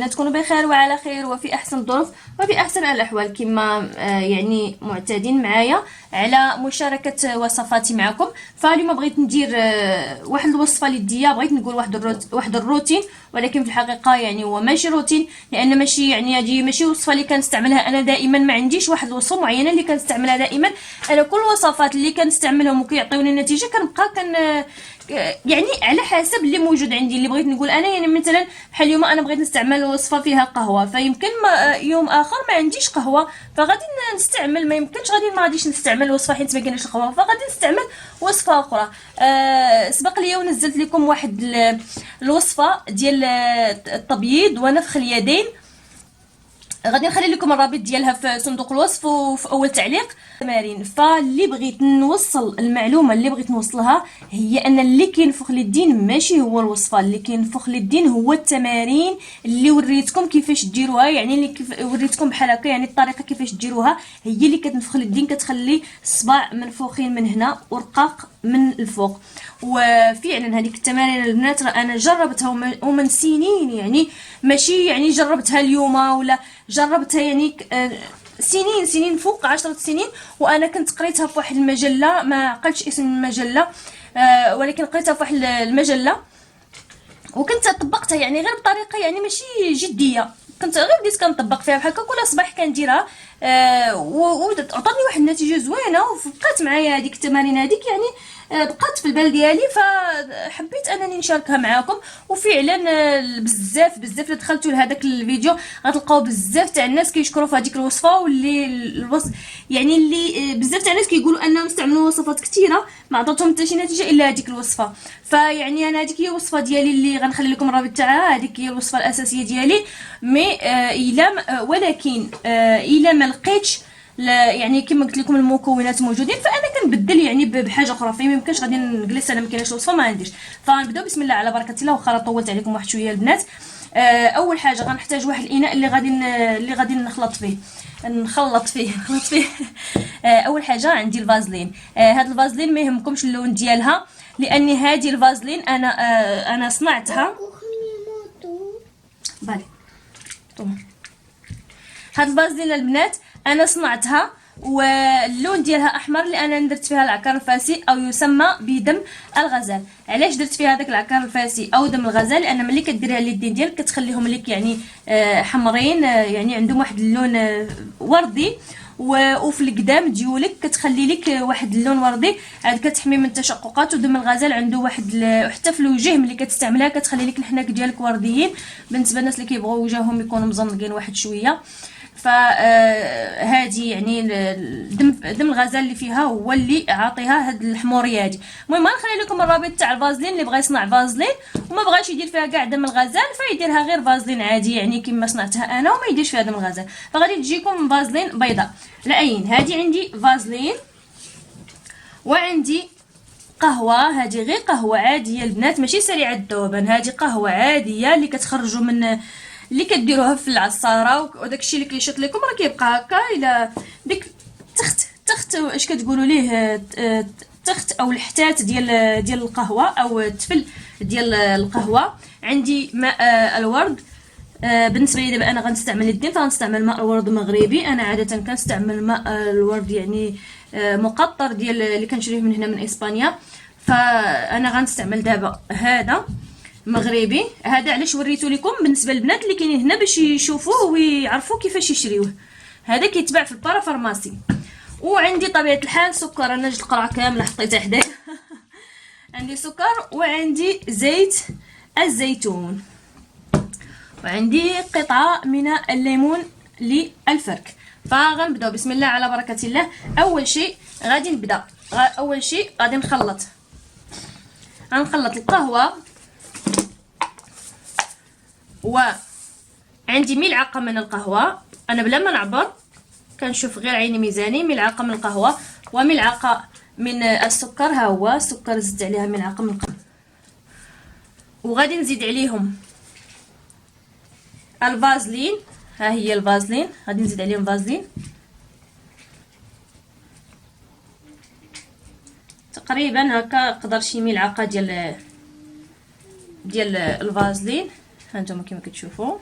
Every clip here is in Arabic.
تكونوا بخير وعلى خير وفي احسن الظروف وفي احسن الاحوال كما يعني معتادين معايا على مشاركه وصفاتي معكم. فاليوم بغيت ندير واحد الوصفه ليديه، بغيت نقول واحد الروتين، ولكن في الحقيقه يعني هو ماشي روتين، لان ماشي يعني هذه ماشي وصفه اللي كنستعملها انا دائما. ما عنديش واحد الوصفه معينه اللي كنستعملها دائما. انا كل الوصفات اللي كنستعملهم وكيعطيوني النتيجه كنبقى يعني على حسب اللي موجود عندي. اللي بغيت نقول انا يعني مثلا بحال اليوم انا بغيت نستعمل وصفه فيها قهوه، فيمكن ما يوم اخر ما عنديش قهوه فغادي نستعمل، ما يمكنش ما غاديش نستعمل وصفه حيت ما كاينش القهوه فغادي نستعمل وصفه اخرى. سبق لي ونزلت لكم واحد الوصفه ديال التبييض ونفخ اليدين، غادي نخلي لكم الرابط ديالها في صندوق الوصف وفي اول تعليق. تمارين، فاللي بغيت نوصل المعلومه اللي بغيت نوصلها هي ان اللي كينفخ للدين ماشي هو الوصفه، اللي كينفخ للدين هو التمارين اللي وريتكم كيفاش ديروها. يعني اللي وريتكم بحال هكا، يعني الطريقه كيفاش ديروها هي اللي كتنفخ للدين، كتخلي الصباع منفوخين من هنا ورقاق من الفوق. وفعلا هذيك التمارين البنات راه انا جربتها ومن سنين، يعني ماشي يعني جربتها اليوم ولا جربتها يعني سنين فوق 10 سنين. وانا كنت قريتها في واحد المجله، ما عقلتش اسم المجله، ولكن قريتها في واحد المجله وكنت طبقتها يعني غير بطريقه يعني ماشي جديه، كنت غير بديت كنطبق فيها بحال هكا كل صباح كنديرها. وعطاتني واحد النتيجه زوينه وبقات معايا هذيك التمارين هذيك، يعني بقات في البال ديالي، فحبيت انني نشاركها معكم. وفعلا بزاف اللي دخلتوا لهذاك الفيديو غتلقاو بزاف تاع الناس كيشكروا في هذيك الوصفه، واللي الوصف يعني اللي بزاف تاع الناس كيقولوا انهم استعملوا وصفات كثيره ما عطاتهم حتى شي نتيجه الا هذيك الوصفه. فيعني انا هذيك هي الوصفه ديالي اللي غنخلي لكم الرابط تاعها، هذيك هي الوصفه الاساسيه ديالي. مي ولكن الا ما لقيتش يعني كما قلت لكم المكونات موجودين فانا كنبدل يعني بحاجه اخرى، فما يمكنش غادي نجلس انا ما كايناش وصفه ما عنديش. فنبداو بسم الله على بركه الله، واخا طولت عليكم واحد شويه البنات. اول حاجه غنحتاج واحد الاناء اللي غادي نخلط فيه اول حاجه عندي الفازلين. هاد الفازلين ما يهمكمش اللون ديالها، لان هذه الفازلين انا صنعتها بالي. هاد الفازلين البنات انا صنعتها واللون ديالها احمر، لان انا درت فيها العكار الفاسي او يسمى بدم الغزال. علاش درت فيها هذاك العكار الفاسي او دم الغزال؟ لان ملي كديريها اليدين ديالك كتخليهم لك يعني حمرين، يعني عندهم واحد اللون وردي، وفي القدام ديولك كتخلي لك واحد اللون وردي، عاد كتحمي من التشققات. ودم الغزال عنده واحد حتى في الوجه ملي كتستعملها كتخلي لك الحناك ديالك ورديين، بالنسبه للناس اللي كيبغوا وجههم يكونوا مزنقين واحد شويه. فهذه يعني دم الغزال اللي فيها هو اللي عاطيها هاد الحموريه هذه. المهم غنخلي لكم الرابط تاع الفازلين، اللي بغى يصنع فازلين وما بغاش يدير فيها كاع دم الغزال فيديرها غير فازلين عادي يعني كما صنعتها انا وما يديرش فيها دم الغزال. فغادي تجيكم فازلين بيضاء. العين هذه عندي فازلين، وعندي قهوه. هذه غير قهوه عاديه البنات ماشي سريعه الذوبان، هذه قهوه عاديه اللي كتخرجوا من اللي كديروها في العصاره، وداك الشيء اللي كيشط لكم راه كيبقى هكا. الى ديك تخت اش كتقولوا ليه، تخت او الحتات ديال القهوه او التفل ديال القهوه. عندي ماء الورد. بالنسبه لي دابا انا غنستعمل الدين، فغنستعمل ماء الورد مغربي. انا عاده كنستعمل ماء الورد يعني مقطر ديال اللي كنشريه من هنا من اسبانيا، فانا غنستعمل دابا هذا مغربي. هذا علاش وريته لكم بالنسبه للبنات اللي كاينين هنا باش يشوفوه ويعرفوا كيفاش يشريوه. هذا كيتباع في البارافارماسي. وعندي طبيعه الحال سكر، انا جبت القرعه كامله حطيتها حدايا عندي سكر، وعندي زيت الزيتون، وعندي قطعه من الليمون للفرك. فغنبداو بسم الله على بركه الله. اول شيء غادي نخلط القهوه، وعندي ملعقه من القهوه. انا بلا ما نعبر كنشوف غير عيني ميزاني. ملعقه من القهوه وملعقه من السكر، ها هو السكر زدت عليها ملعقه من القهوه، وغادي نزيد عليهم الفازلين. ها هي الفازلين، غادي نزيد عليهم فازلين تقريبا هكا، قدر شي ملعقه ديال الفازلين. هانتوما كما كتشوفوا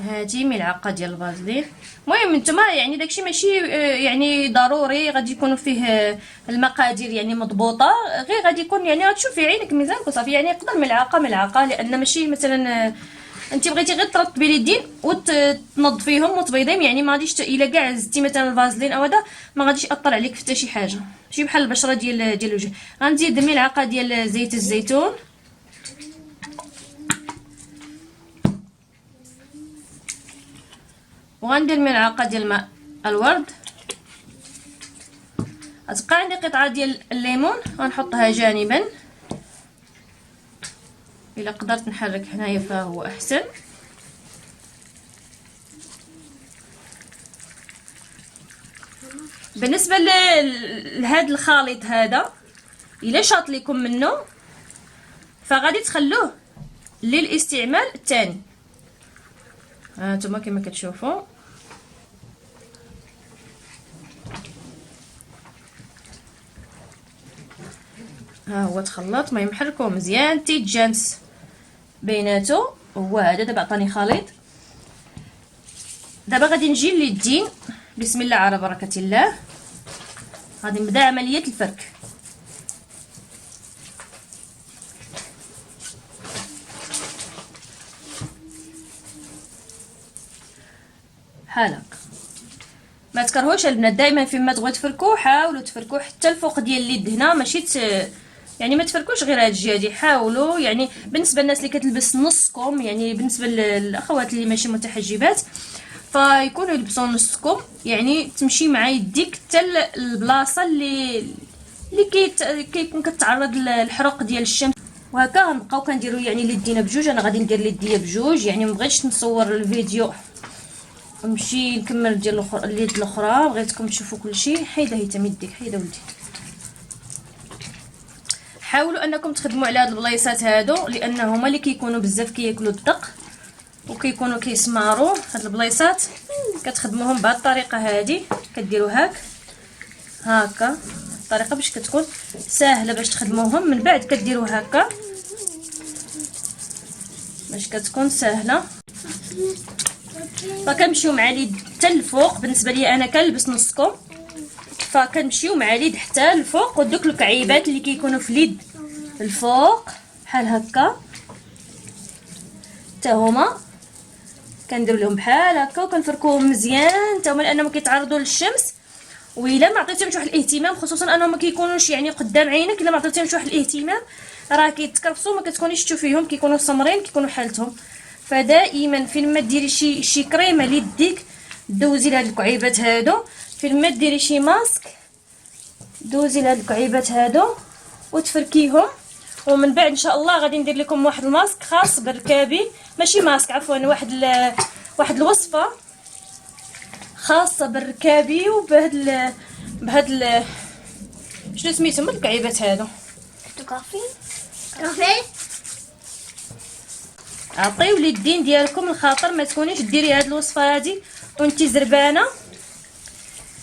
هذه ملعقه ديال الفازلين. المهم نتوما يعني داكشي ماشي يعني ضروري غادي يكونوا فيه المقادير يعني مضبوطه، غير غادي يكون يعني غتشوفي عينك ميزان وصافي. يعني يقدر ملعقه لان ماشي مثلا انت بغيتي غير ترطبي اليدين وتنظفيهم وتبيضيهم، يعني ما غاديش الا كاع زدتي مثلا الفازلين او هذا ما غاديش ياثر عليك في حتى شي حاجه، ماشي بحال البشره ديال الوجه. غنزيد ملعقه ديال زيت الزيتون، وغندير ملعقه ديال ماء الورد. غتبقى عندي قطعه ديال الليمون غنحطها جانبا، الا قدرت نحرك هنايا فهو احسن. بالنسبه لهذا الخليط هذا الا شاط لكم منه فغادي تخلوه للاستعمال الثاني. ها نتوما كما كتشوفوا ها هو تخلط. ما يمحركوه مزيان تيتجانس بيناتو. هو هذا دابا عطاني خليط. دابا غادي نجي لليدين، بسم الله على بركه الله. غادي نبدا عمليه الفرك. بحال هكا. ما تكرهوش البنات، دائما فيما تبغيو تفركوا حاولوا تفركوا حتى الفوق ديال اليد هنا، ماشي يعني ما تفركوش غير هاد الجهه دي. حاولوا يعني بالنسبه للناس اللي كتلبس نص كم، يعني بالنسبه للاخوات اللي ماشي متحجبات فيكونوا يلبسوا نص كم، يعني تمشي مع يديك حتى البلاصه اللي كيكون كتعرض للحرق ديال الشمس. وهكا غنبقاو كنديروا يعني اليدينا بجوج. انا غادي ندير اليديه بجوج، يعني مبغيتش نصور الفيديو نمشي نكمل ديال اليد الاخرى، بغيتكم تشوفوا كلشي. حيده هيتم يديك، حيده ولدي. حاولوا انكم تخدموا على هاد البلايصات هادو لان هما اللي كيكونوا بزاف كياكلوا الدق وكيكونوا كيسماروا. هاد البلايصات كتخدموهم بهاد الطريقه هادي، كديروا هكا الطريقه باش كتكون ساهله باش تخدموهم. من بعد كديروا هكا باش كتكون ساهله. فكنمشيو مع اليد حتى الفوق. بالنسبه لي انا كنلبس نص كم، فكنمشيو مع اليد حتى الفوق، ودوك الكعيبات اللي كيكونوا في اليد الفوق بحال هكا حتى هما كندير لهم بحال هكا وكنفركوهم مزيان حتى هما، لانهم كيتعرضوا للشمس. وإلا ما عطيتيهمش واحد الاهتمام، خصوصا انهم ما كيكونوش يعني قدام عينك، الا ما عطيتيهمش واحد الاهتمام راه كيتكرفسوا، ما كتكونيش تشوفيهم، كيكونوا سمرين، كيكونوا حالتهم. فدائما فين ما ديري شي كريمه ليديك دوزي لهاد الكعيبات هادو، فين ما ديري شي ماسك دوزي لهاد الكعيبات هادو وتفركيهم. ومن بعد ان شاء الله غادي ندير لكم واحد الماسك خاص بالركابي، ماشي ماسك عفوا، واحد الوصفه خاصه بالركابي بهاد شنو سميتهم الكعيبات هادو. كافي عطيو اليدين ديالكم الخاطر ما تكونيش ديري هاد الوصفه هادي وانتي زربانه،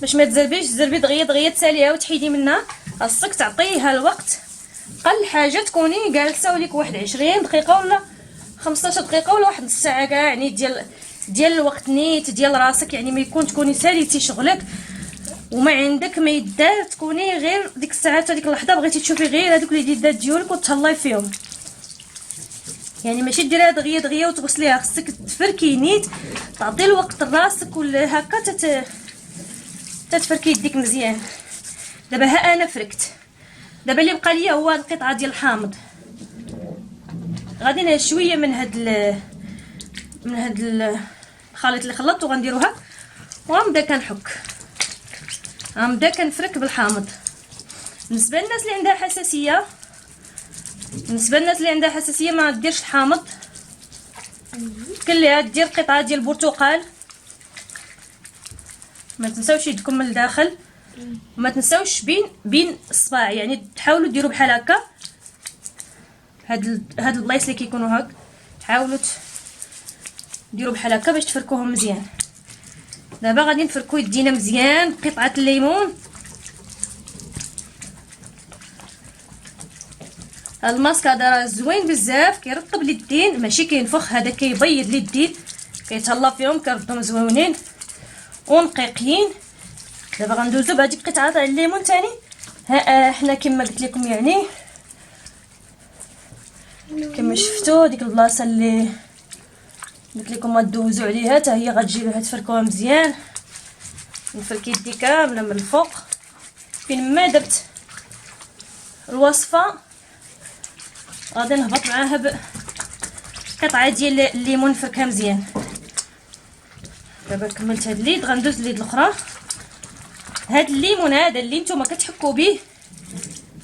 باش ما تزربيش تزربي دغيا تساليها وتحيدي منها. خاصك تعطيها الوقت، قل حاجه تكوني جالسه وليك واحد 20 دقيقه ولا 15 دقيقه ولا واحد نص ساعه كاع، يعني ديال الوقت نيت ديال راسك، يعني ما يكون تكوني ساليتي شغلك وما عندك ما يدار، تكوني غير ديك الساعات هذيك اللحظه بغيتي تشوفي غير هذوك اليدات ديالك وتهلاي فيهم. يعني ماشي ديريها دغيا وتغسليها، خصك تفركي نيت، تعطي الوقت لراسك ولا هكا تتفركي يديك مزيان. دابا ها انا فركت، دابا اللي بقى ليا هو القطعه ديال الحامض. غادي نهز شويه من هاد الخليط اللي خلطته وغنديروها وغنبدا كنحك، غنبدا كنفرك بالحامض. بالنسبه للناس اللي عندها حساسيه ما ديرش الحامض، كلها دير قطعه ديال البرتقال. ما تنساوش يدكم من الداخل وما تنساوش بين الصباع، يعني تحاولوا ديروا بحال هكا. هاد البلايص اللي كيكونوا هاك تحاولوا ديروا بحال هكا باش تفركوهم مزيان. دابا غادي نفركو يدينا مزيان. قطعه الليمون الماسك هذا راه زوين بزاف، كيرطب اليدين ماشي كينفخ، هذا كيبيض اليدين، كيتهلا فيهم كيردهم زوينين ونقيقين. دابا غندوزو بهاد القطعه تاع الليمون ثاني. ها حنا كما قلت لكم يعني كما شفتوا ديك البلاصه اللي قلت لكم غدوزو عليها حتى هي غتجي لها تفركوها مزيان. نفرك يدي كامله من الفوق فين ما درت الوصفه، غادي نهبط معاها بقطعه ديال الليمون نفركها مزيان. دابا كملت هاد اليد، غندوز اليد الاخرى. هاد الليمون هذا اللي نتوما كتحكوا به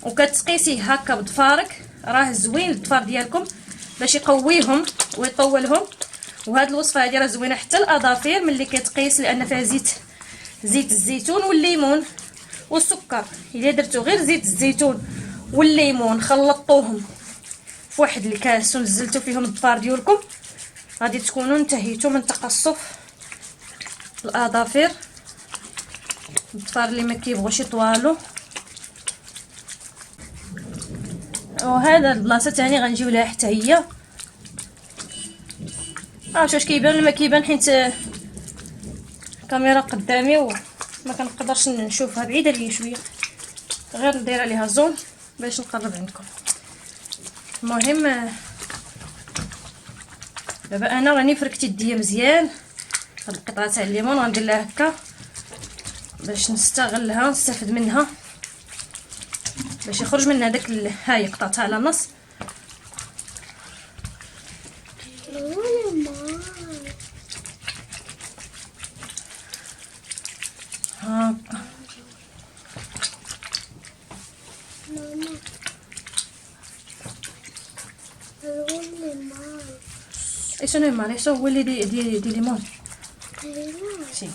وكتقيسيه هكا بضفارك راه زوين للضفار ديالكم باش يقويهم ويطولهم. وهاد الوصفه هذه راه زوينه حتى الاظافير ملي كتقيس، لان فيها زيت الزيتون والليمون والسكر. الا درتو غير زيت الزيتون والليمون خلطوهم في واحد الكاس ونزلتو فيهم الضفار ديالكم، غادي تكونوا انتهيتوا من تقصف الاظافر، الضفار اللي ما كيبغوش يطوالوا. وهذا البلاصه ثاني غنجيو لها حتى هي. واش كيبان ولا ما كيبان، حيت الكاميرا قدامي وما كنقدرش نشوفها، بعيده ليا شويه، غير ندير عليها زوم باش نقرب عندكم. المهم دابا انا راني فركت يديا مزيان. هاد القطعه تاع الليمون غندير لها هكا باش نستغلها ونستافد منها، باش يخرج من هذاك ها هي قطعتها على النص. هاكا ايش انا مالي شو هو اللي دي ليمون شي.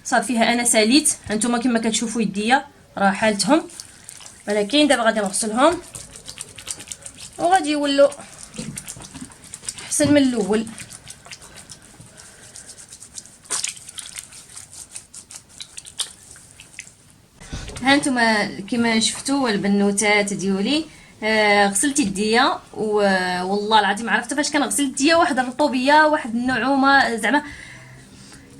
صافي انا ساليت، هانتوما كما كتشوفوا يديا راه حالتهم، ولكن دابا غادي نغسلهم وغادي يولوا احسن من الاول. هانتوما كما شفتوا البنوتات ديولي غسلت يديا، والله العظيم عرفت فاش كنغسل يديا واحد الرطوبيه واحد النعومه زعما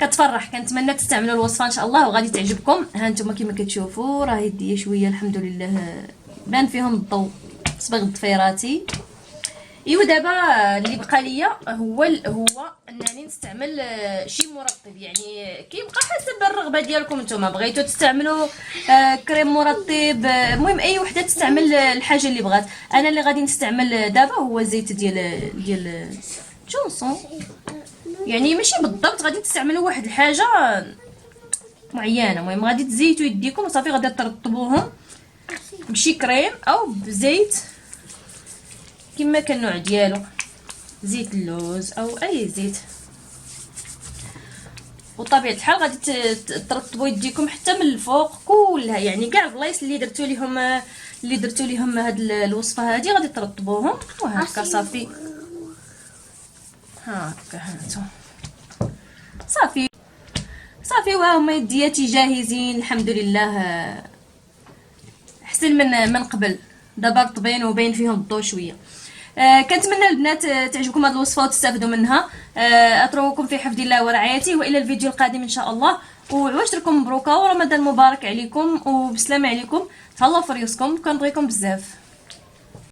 كتفرح. كنتمنى تستعملوا الوصفه ان شاء الله وغادي تعجبكم. ها كما كتشوفوا راه يديا شويه الحمد لله بان فيهم الضوء صبغ ضفيراتي. ايوا دابا اللي بقى ليا هو انني نستعمل شي مرطب، يعني كيبقى حسب الرغبه ديالكم. نتوما بغيتو تستعملوا كريم مرطب، المهم اي وحده تستعمل الحاجه اللي بغات. انا اللي غادي نستعمل دابا هو زيت ديال جونسون، يعني ماشي بالضبط غادي تستعملوا واحد الحاجه معينه. المهم غادي تزيتوا يديكم وصافي غادي ترطبوهم بشي كريم او بزيت كما كان النوع ديالو، زيت اللوز او اي زيت. وطبيعه الحال غادي ترطبوا يديكم حتى من الفوق كلها، يعني كاع البلايص اللي درتو ليهم هاد الوصفه هذه غادي ترطبوهم وهكا صافي. هكا هانتوما صافي وها هما يدياتي جاهزين الحمد لله، احسن من قبل. دابا رطبين وباين فيهم الضو شويه. كنتمنى البنات تعجبكم هذه الوصفه وتستافدوا منها. اترككم في حفظ الله ورعايته والى الفيديو القادم ان شاء الله. وعواشركم مبروكه ورمضان مبارك عليكم وبسلامه عليكم، تهلاو في ريوسكم، كنبغيكم بزاف.